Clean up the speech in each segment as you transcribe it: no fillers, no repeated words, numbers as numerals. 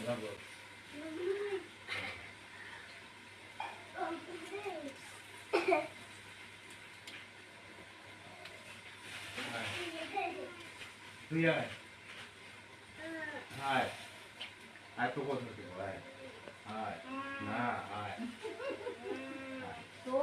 তুই আয় আয় আয় তো কথা কি আয় আয় না আয় তো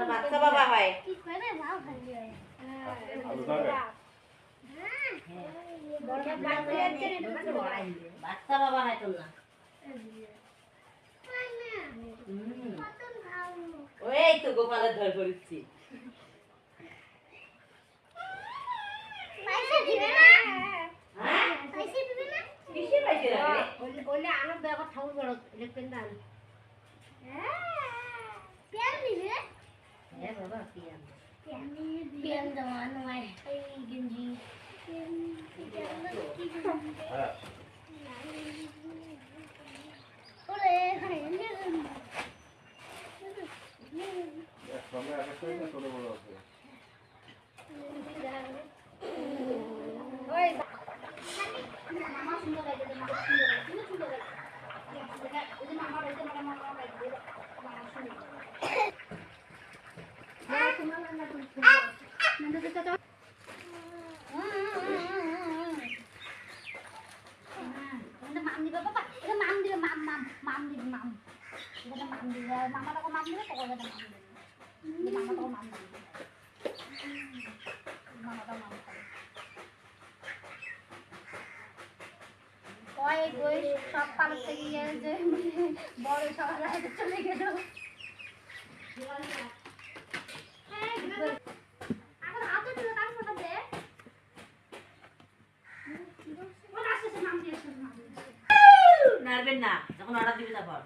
বাচ্চা বাবা হয় বাচ্চা বাবা হয় তোর না ওই তো গোপালের ধর করেছি আনো ব্যাপার ঠাকুর বড় দেখবেন না হ্যাঁ বাবা পিয়ান দেওয়া নয় গেঞ্জি সব পালতে গিয়ে যে বড় সবাই চলে গেল নাড়বেন না যখন অর্ডার দিবে তারপর